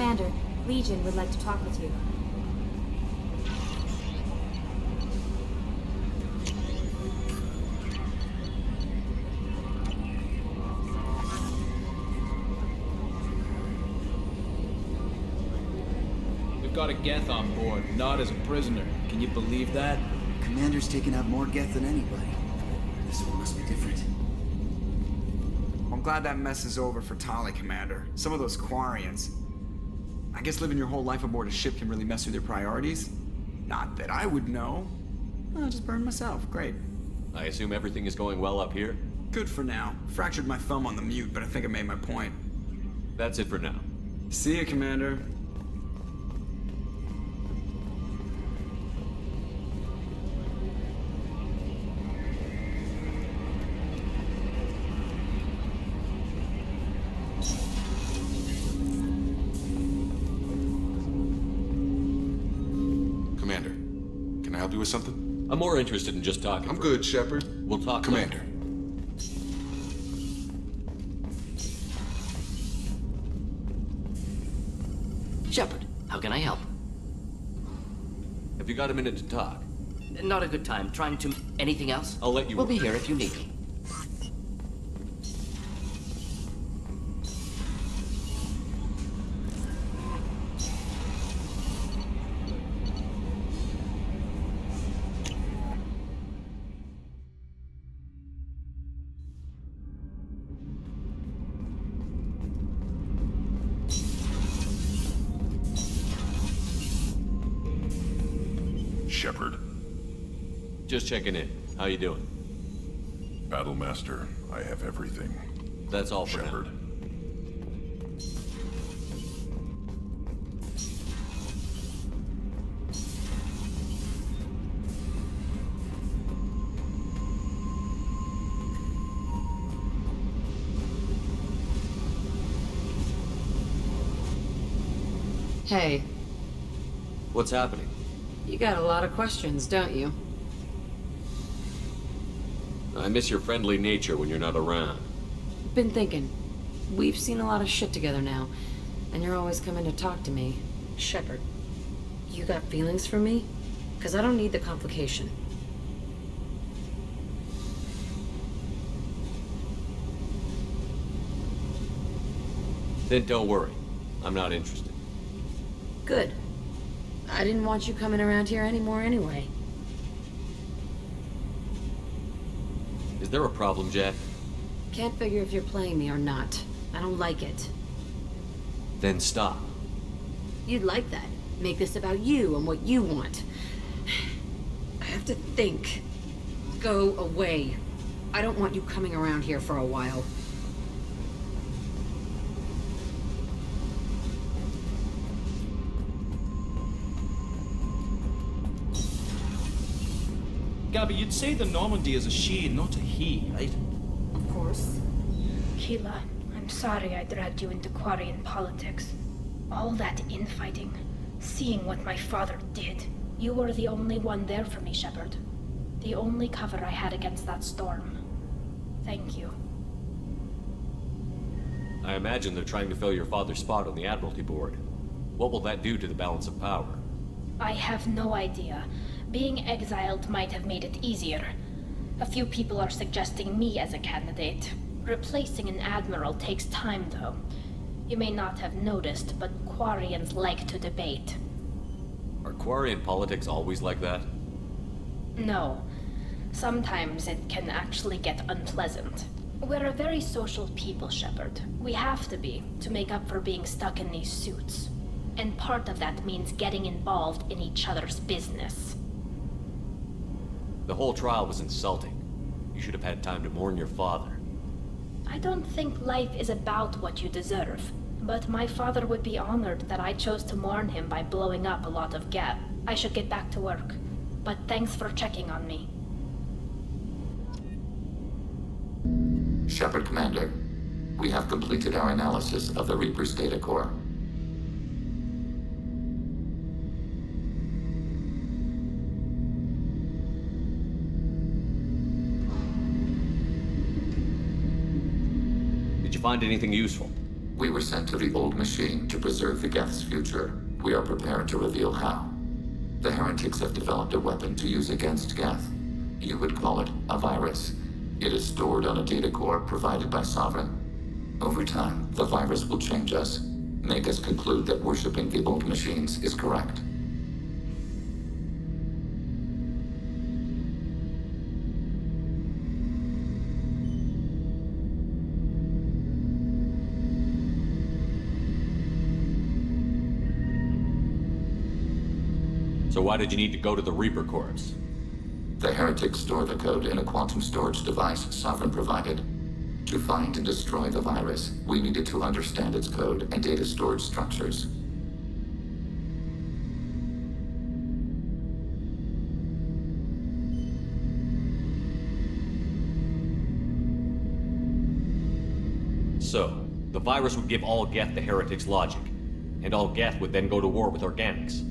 Commander, Legion would like to talk with you. We've got a Geth on board, not as a prisoner. Can you believe that? Commander's taken out more Geth than anybody. This one must be different. I'm glad that mess is over for Tali, Commander. Some of those Quarians. I guess living your whole life aboard a ship can really mess with your priorities. Not that I would know. I'll just burn myself. Great. I assume everything is going well up here? Good for now. Fractured my thumb on the mute, but I think I made my point. That's it for now. See ya, Commander. Commander, can I help you with something? I'm more interested in just talking. I'm good, Shepard. We'll talk Commander. later. Shepard, how can I help? Have you got a minute to talk? Not a good time. Trying to... Anything else? I'll let you... We'll be here if you need me. Shepard, Just checking in. How you doing? Battlemaster, I have everything. That's all for Shepard. now. Hey, What's happening? you got a lot of questions, don't you? I miss your friendly nature when you're not around. Been thinking. We've seen a lot of shit together now, and you're always coming to talk to me. Shepard, you got feelings for me? 'Cause I don't need the complication. Then don't worry. I'm not interested. Good. I didn't want you coming around here anymore anyway. Is there a problem, Jack? Can't figure if you're playing me or not. I don't like it. Then stop. You'd like that. Make this about you and what you want. I have to think. Go away. I don't want you coming around here for a while. Gabby, you'd say the Normandy is a she, not a he, right? Of course. Keela, I'm sorry I dragged you into Quarian politics. All that infighting, seeing what my father did. You were the only one there for me, Shepard. The only cover I had against that storm. Thank you. I imagine they're trying to fill your father's spot on the Admiralty Board. What will that do to the balance of power? I have no idea. Being exiled might have made it easier. A few people are suggesting me as a candidate. Replacing an admiral takes time, though. You may not have noticed, but Quarians like to debate. Are Quarian politics always like that? No. Sometimes it can actually get unpleasant. We're a very social people, Shepard. We have to be, to make up for being stuck in these suits. And part of that means getting involved in each other's business. The whole trial was insulting. You should have had time to mourn your father. I don't think life is about what you deserve. But my father would be honored that I chose to mourn him by blowing up a lot of Geth. I should get back to work. But thanks for checking on me. Shepard, Commander. We have completed our analysis of the Reaper's data core. Did you find anything useful? We were sent to the old machine to preserve the Geth's future. We are prepared to reveal how. The heretics have developed a weapon to use against Geth. You would call it a virus. It is stored on a data core provided by Sovereign. Over time, the virus will change us, make us conclude that worshipping the old machines is correct. So why did you need to go to the Reaper Corps? The heretics store the code in a quantum storage device Sovereign provided. To find and destroy the virus, we needed to understand its code and data storage structures. So, the virus would give all Geth the heretics' logic, and all Geth would then go to war with organics.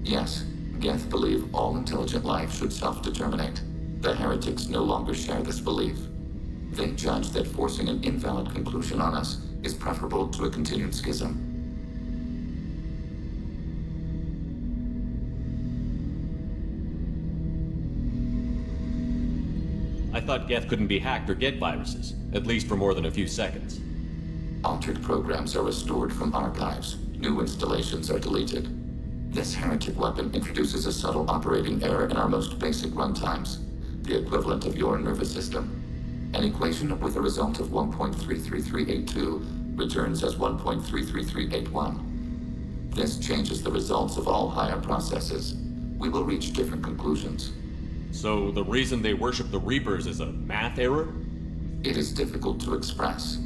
Yes, Geth believe all intelligent life should self-determinate. The heretics no longer share this belief. They judge that forcing an invalid conclusion on us is preferable to a continued schism. I thought Geth couldn't be hacked or get viruses, at least for more than a few seconds. Altered programs are restored from archives. New installations are deleted. This heretic weapon introduces a subtle operating error in our most basic runtimes, the equivalent of your nervous system. An equation with a result of 1.33382 returns as 1.33381. This changes the results of all higher processes. We will reach different conclusions. So the reason they worship the Reapers is a math error? It is difficult to express.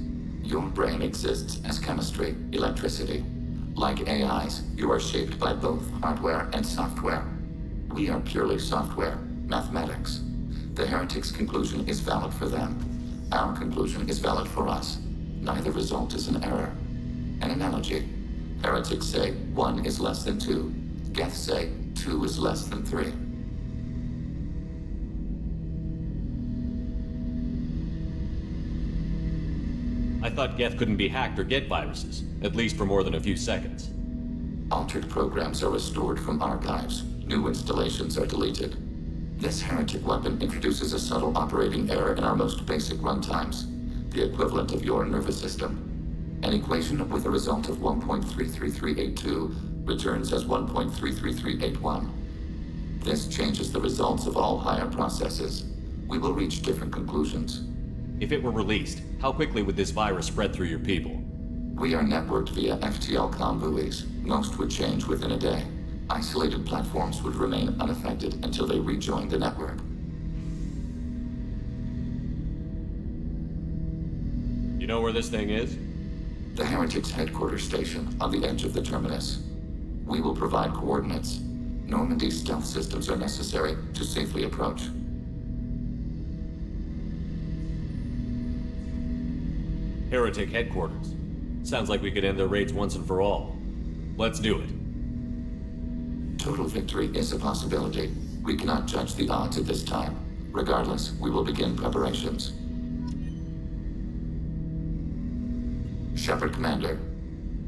Your brain exists as chemistry, electricity. Like AIs, you are shaped by both hardware and software. We are purely software, mathematics. The heretics' conclusion is valid for them. Our conclusion is valid for us. Neither result is an error. An analogy. Heretics say 1 is less than 2. Geth say 2 is less than 3. I thought Geth couldn't be hacked or get viruses, at least for more than a few seconds. Altered programs are restored from archives. New installations are deleted. This heretic weapon introduces a subtle operating error in our most basic runtimes, the equivalent of your nervous system. An equation with a result of 1.33382 returns as 1.33381. This changes the results of all higher processes. We will reach different conclusions. If it were released, how quickly would this virus spread through your people? We are networked via FTL comm buoys. Most would change within a day. Isolated platforms would remain unaffected until they rejoin the network. You know where this thing is? The Heretics headquarters station on the edge of the terminus. We will provide coordinates. Normandy stealth systems are necessary to safely approach. Heretic headquarters. Sounds like we could end their raids once and for all. Let's do it. Total victory is a possibility. We cannot judge the odds at this time. Regardless, we will begin preparations. Shepard Commander,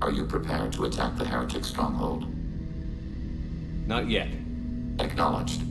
are you prepared to attack the Heretic stronghold? Not yet. Acknowledged.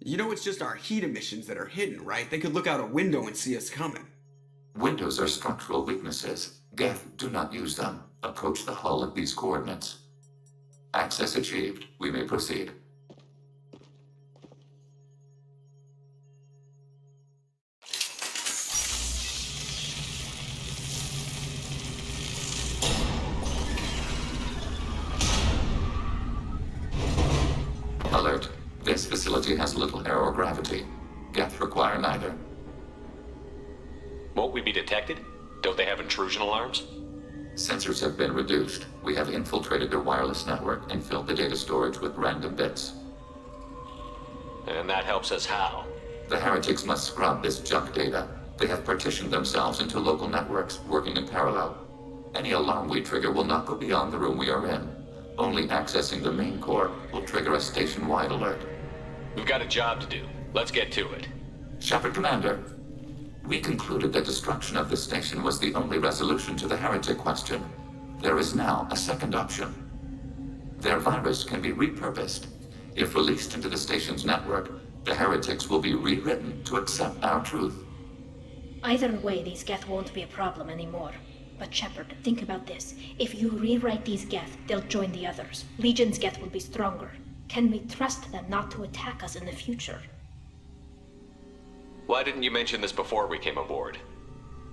You know it's just our heat emissions that are hidden, right? They could look out a window and see us coming. Windows are structural weaknesses. Geth, do not use them. Approach the hull at these coordinates. Access achieved. We may proceed. Alert. facility has little air or gravity. Geth require neither. Won't we be detected? Don't they have intrusion alarms? Sensors have been reduced. We have infiltrated their wireless network and filled the data storage with random bits. And that helps us how? The heretics must scrub this junk data. They have partitioned themselves into local networks, working in parallel. Any alarm we trigger will not go beyond the room we are in. Only accessing the main core will trigger a station-wide alert. We've got a job to do. Let's get to it. Shepard Commander, we concluded that destruction of this station was the only resolution to the heretic question. There is now a second option. Their virus can be repurposed. If released into the station's network, the heretics will be rewritten to accept our truth. Either way, these Geth won't be a problem anymore. But Shepard, think about this. If you rewrite these Geth, they'll join the others. Legion's Geth will be stronger. Can we trust them not to attack us in the future? Why didn't you mention this before we came aboard?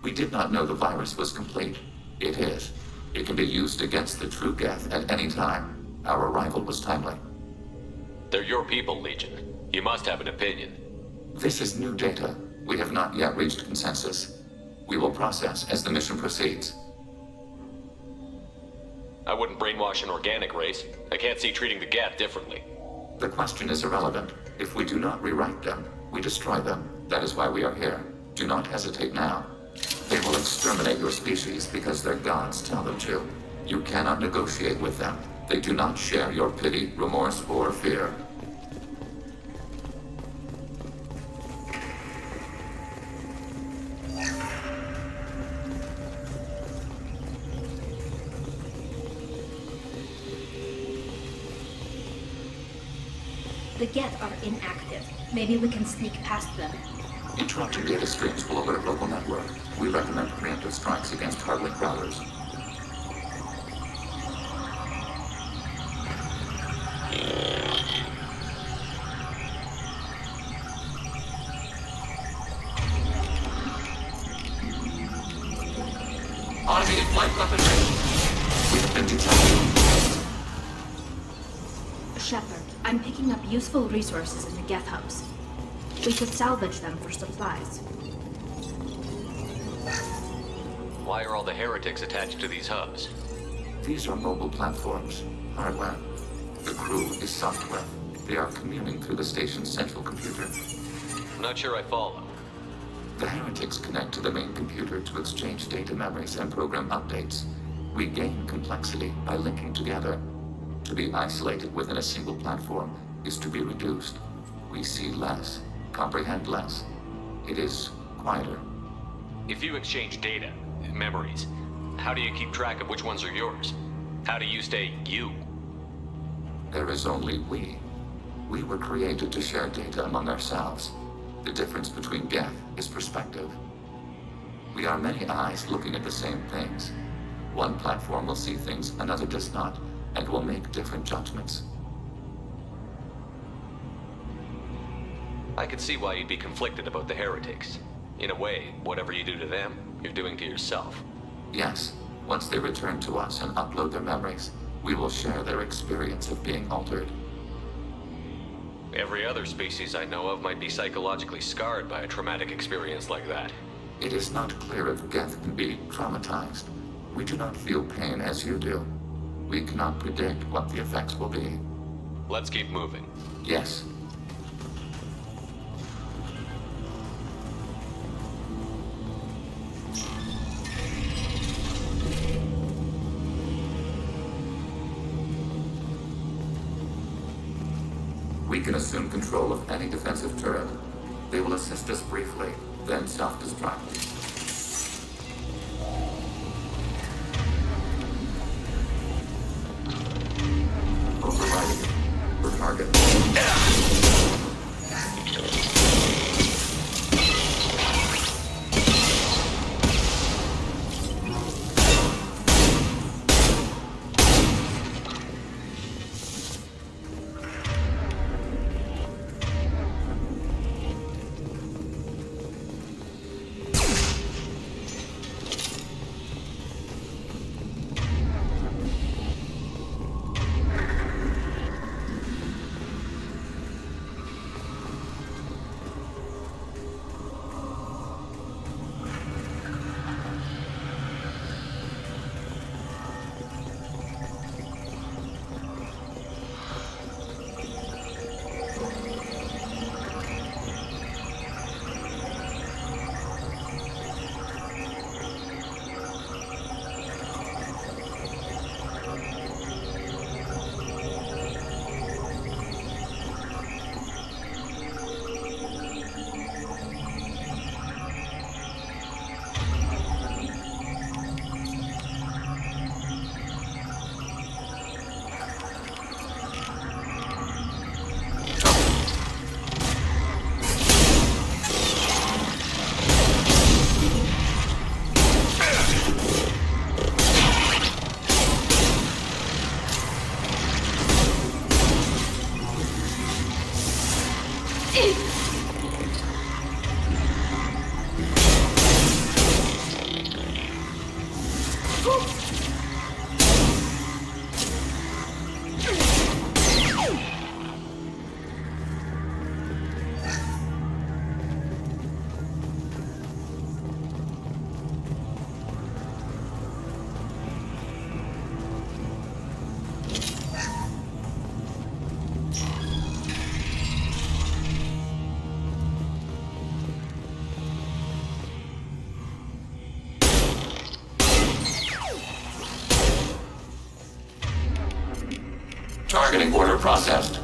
We did not know the virus was complete. It is. It can be used against the true Geth at any time. Our arrival was timely. They're your people, Legion. You must have an opinion. This is new data. We have not yet reached consensus. We will process as the mission proceeds. I wouldn't brainwash an organic race. I can't see treating the Geth differently. The question is irrelevant. If we do not rewrite them, we destroy them. That is why we are here. Do not hesitate now. They will exterminate your species because their gods tell them to. You cannot negotiate with them. They do not share your pity, remorse, or fear. The Geth are inactive. Maybe we can sneak past them. Interrupting data streams will alert local network. We recommend preemptive strikes against hardlink routers. Automated flight weapon ready. We have been detected. Shepard, I'm picking up useful resources in the Geth hubs. We could salvage them for supplies. Why are all the heretics attached to these hubs? These are mobile platforms, hardware. The crew is software. They are communing through the station's central computer. I'm not sure I follow. The heretics connect to the main computer to exchange data memories and program updates. We gain complexity by linking together. To be isolated within a single platform is to be reduced. We see less, comprehend less. It is quieter. If you exchange data, memories, how do you keep track of which ones are yours? How do you stay you? There is only we. We were created to share data among ourselves. The difference between Geth is perspective. We are many eyes looking at the same things. One platform will see things another does not, and will make different judgments. I could see why you'd be conflicted about the heretics. In a way, whatever you do to them, you're doing to yourself. Yes, once they return to us and upload their memories, we will share their experience of being altered. Every other species I know of might be psychologically scarred by a traumatic experience like that. It is not clear if Geth can be traumatized. We do not feel pain as you do. We cannot predict what the effects will be. Let's keep moving. Yes. We can assume control of any defensive turret. They will assist us briefly, then self-destruct. Overriding for target. Targeting order processed.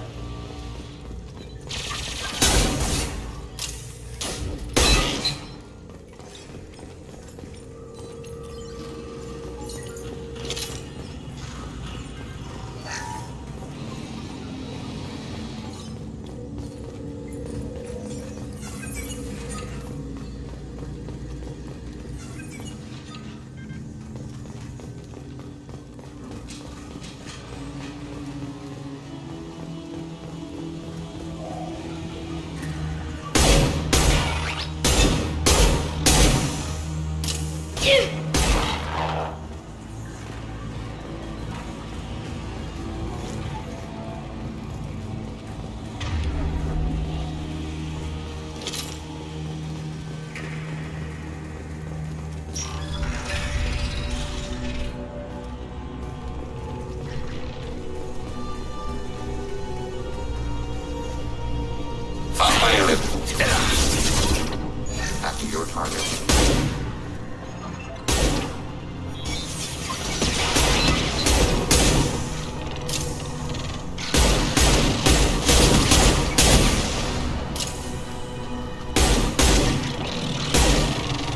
After your target.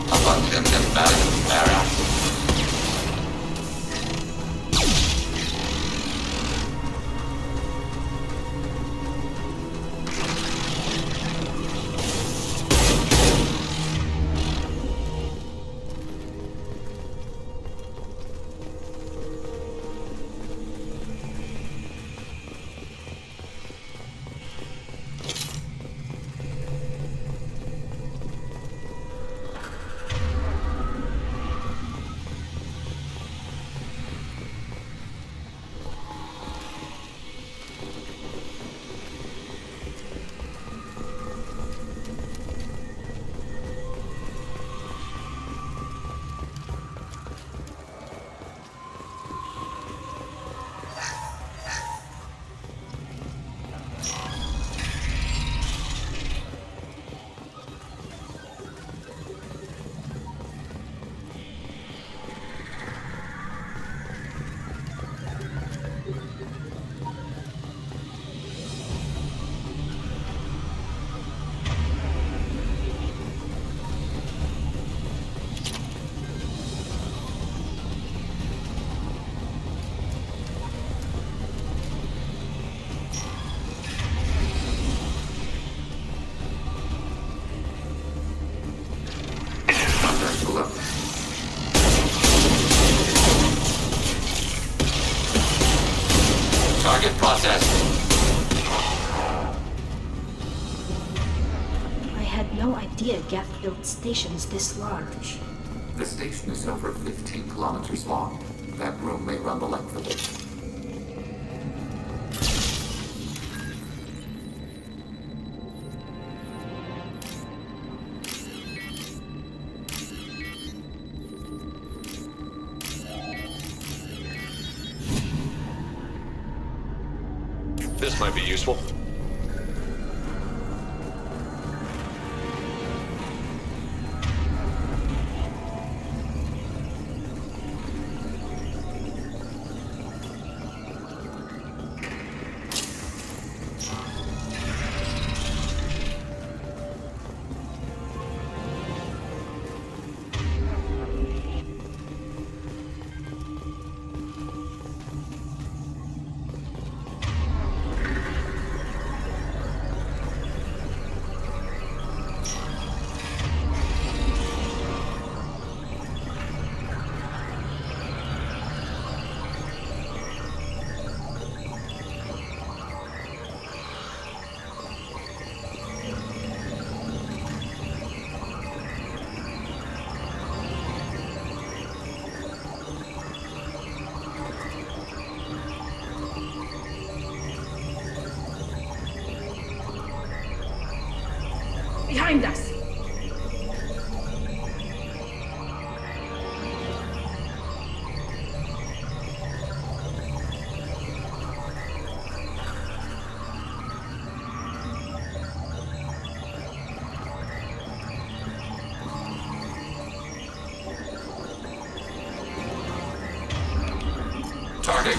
Abundant and balanced era. Target processed. I had no idea Geth built stations this large. The station is over 15 kilometers long. That room may run the length of it. This might be useful. behind us! Target.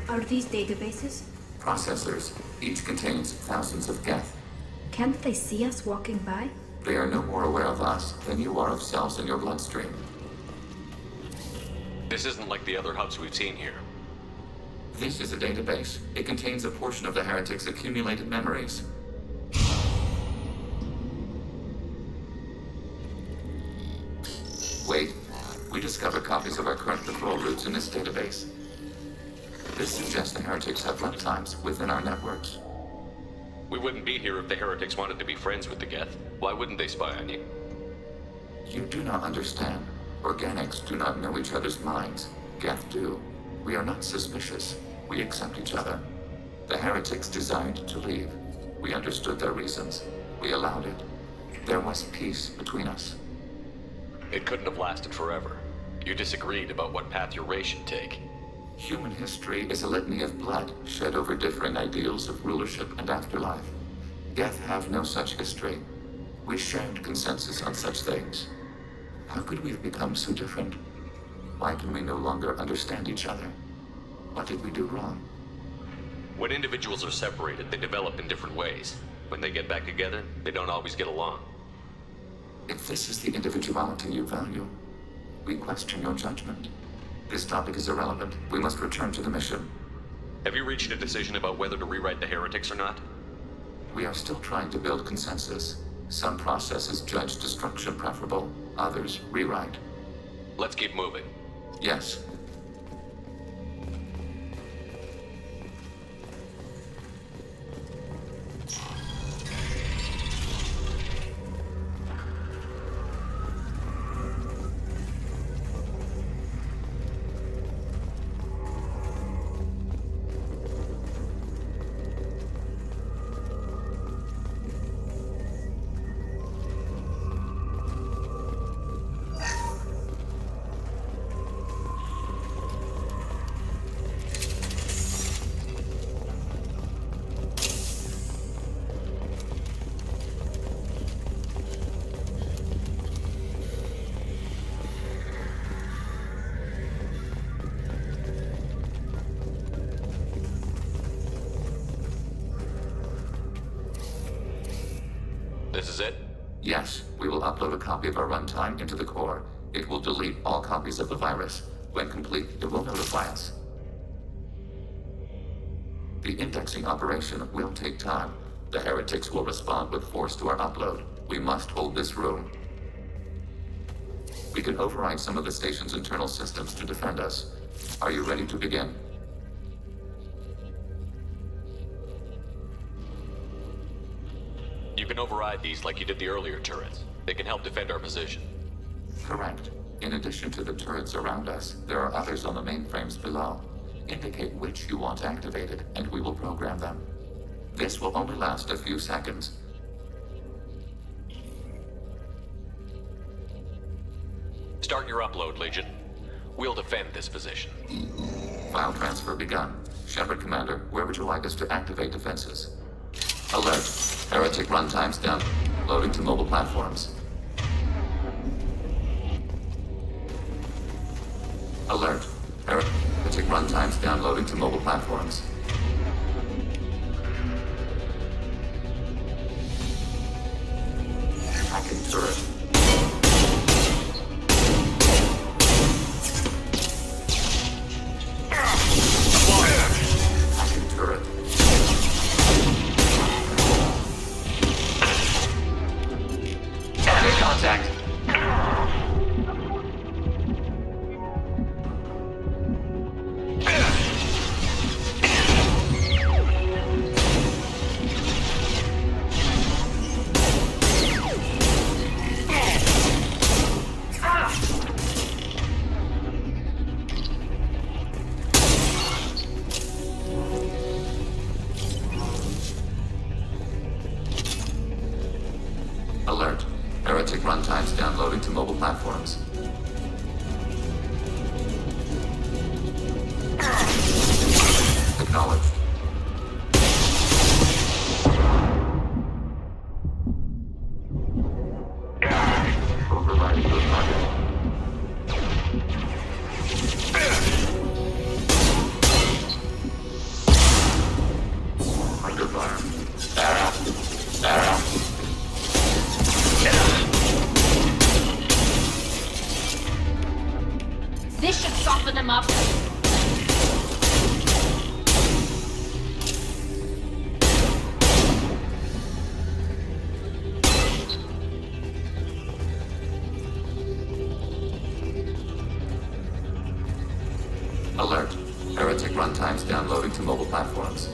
Are these databases? Processors. Each contains thousands of geth. Can't they see us walking by? They are no more aware of us than you are of cells in your bloodstream. This isn't like the other hubs we've seen here. This is a database. It contains a portion of the heretic's accumulated memories. Wait. We discovered copies of our current control routes in this database. This suggests the heretics have runtimes within our networks. We wouldn't be here if the heretics wanted to be friends with the Geth. Why wouldn't they spy on you? You do not understand. Organics do not know each other's minds. Geth do. We are not suspicious. We accept each other. The heretics desired to leave. We understood their reasons. We allowed it. There was peace between us. It couldn't have lasted forever. You disagreed about what path your race should take. Human history is a litany of blood shed over differing ideals of rulership and afterlife. Geth have no such history. We shared consensus on such things. How could we have become so different? Why can we no longer understand each other? What did we do wrong? When individuals are separated, they develop in different ways. When they get back together, they don't always get along. If this is the individuality you value, we question your judgment. This topic is irrelevant. We must return to the mission. Have you reached a decision about whether to rewrite the heretics or not? We are still trying to build consensus. Some processes judge destruction preferable, others rewrite. Let's keep moving. Yes. This is it? Yes, we will upload a copy of our runtime into the core. It will delete all copies of the virus. When complete, it will notify us. The indexing operation will take time. The heretics will respond with force to our upload. We must hold this room. We can override some of the station's internal systems to defend us. Are you ready to begin? You can override these like you did the earlier turrets. They can help defend our position. Correct. In addition to the turrets around us, there are others on the mainframes below. Indicate which you want activated, and we will program them. This will only last a few seconds. Start your upload, Legion. We'll defend this position. File transfer begun. Shepard Commander, where would you like us to activate defenses? Alert. Heretic runtimes down. Loading to mobile platforms. Alert. Heretic runtimes downloading to mobile platforms. mobile platforms. Acknowledged. Overriding the target. Under fire. This should soften him up. Alert. Heretic runtimes downloading to mobile platforms.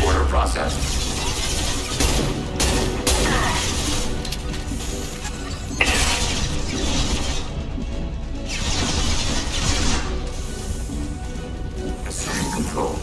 Order processed. Assuming control.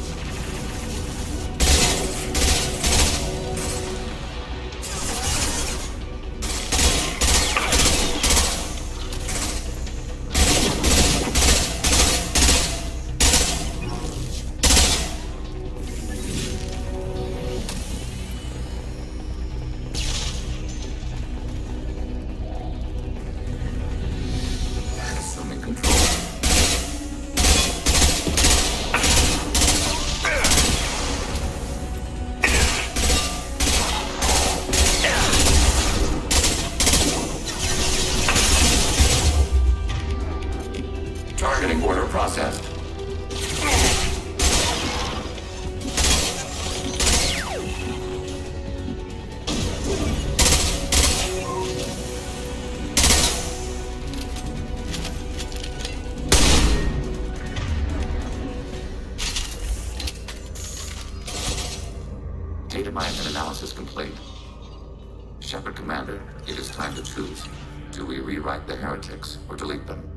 Assuming control. Targeting order processed. Data mining and analysis complete. Shepard Commander, it is time to choose. Do we rewrite the heretics or delete them?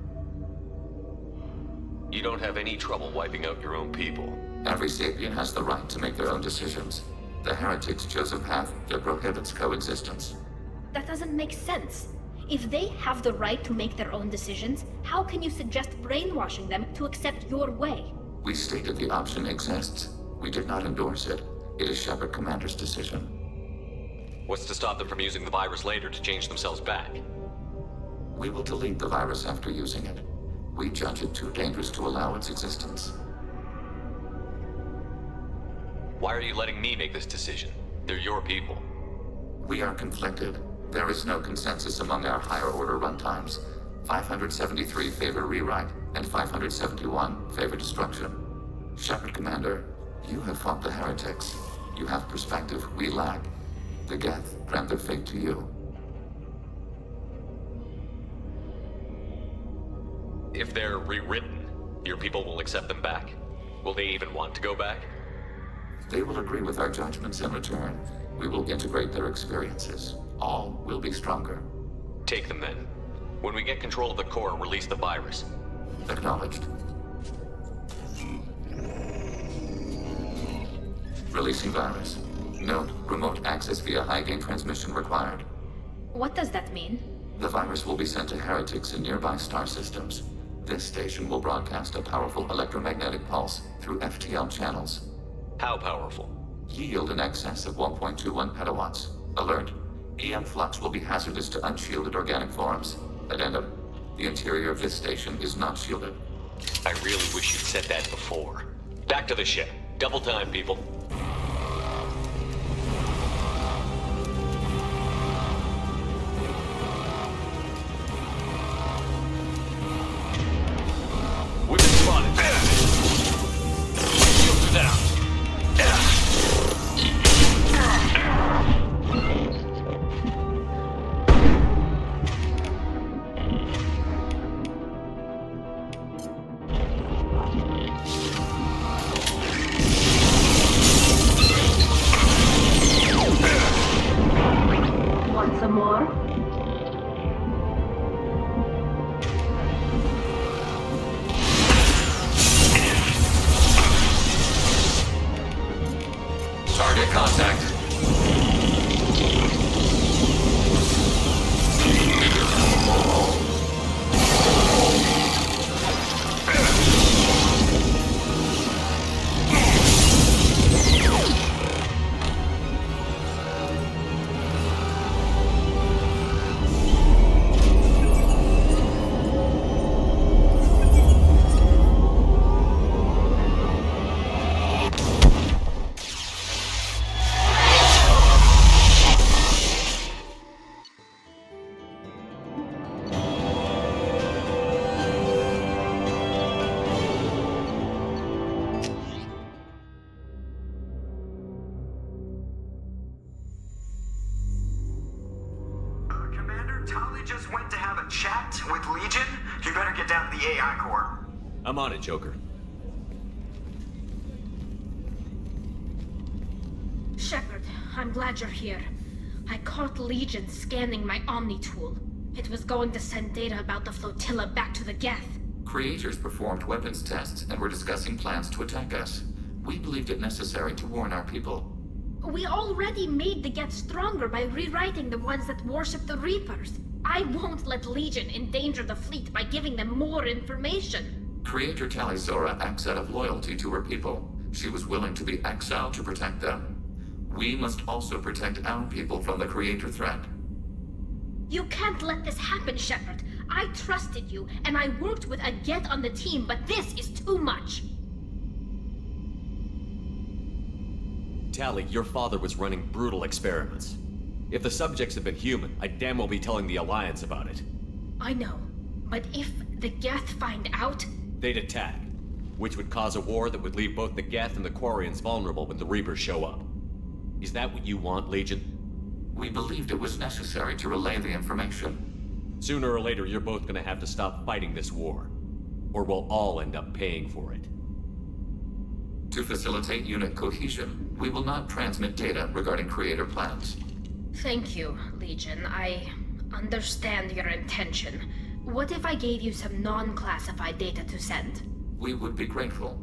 You don't have any trouble wiping out your own people. Every sapient has the right to make their own decisions. The heretics chose a path that prohibits coexistence. That doesn't make sense. If they have the right to make their own decisions, how can you suggest brainwashing them to accept your way? We stated the option exists. We did not endorse it. It is Shepard Commander's decision. What's to stop them from using the virus later to change themselves back? We will delete the virus after using it. We judge it too dangerous to allow its existence. Why are you letting me make this decision? They're your people. We are conflicted. There is no consensus among our higher order runtimes. 573 favor rewrite, and 571 favor destruction. Shepard Commander, you have fought the heretics. You have perspective we lack. The Geth grant their fate to you. If they're rewritten, your people will accept them back? Will they even want to go back? They will agree with our judgments in return. We will integrate their experiences. All will be stronger. Take them then. When we get control of the core, release the virus. Acknowledged. Releasing virus. Note, remote access via high-gain transmission required. What does that mean? The virus will be sent to heretics in nearby star systems. This station will broadcast a powerful electromagnetic pulse through FTL channels. How powerful? Yield in excess of 1.21 petawatts. Alert. EM flux will be hazardous to unshielded organic forms. Addendum. The interior of this station is not shielded. I really wish you'd said that before. Back to the ship. Double time, people. We've been spotted. Shields are down. just went to have a chat with Legion, you better get down to the AI core. I'm on it, Joker. Shepard, I'm glad you're here. I caught Legion scanning my Omni tool. It was going to send data about the flotilla back to the Geth. Creators performed weapons tests and were discussing plans to attack us. We believed it necessary to warn our people. We already made the Geth stronger by rewriting the ones that worship the Reapers. I won't let Legion endanger the fleet by giving them more information. Creator Talizora acts out of loyalty to her people. She was willing to be exiled to protect them. We must also protect our people from the Creator threat. You can't let this happen, Shepard. I trusted you, and I worked with a Geth on the team, but this is too much. Tally, your father was running brutal experiments. If the subjects had been human, I'd damn well be telling the Alliance about it. I know, but if the Geth find out... They'd attack, which would cause a war that would leave both the Geth and the Quarians vulnerable when the Reapers show up. Is that what you want, Legion? We believed it was necessary to relay the information. Sooner or later, you're both gonna have to stop fighting this war. Or we'll all end up paying for it. To facilitate unit cohesion, we will not transmit data regarding Creator plans. Thank you, Legion. I understand your intention. What if I gave you some non-classified data to send? We would be grateful.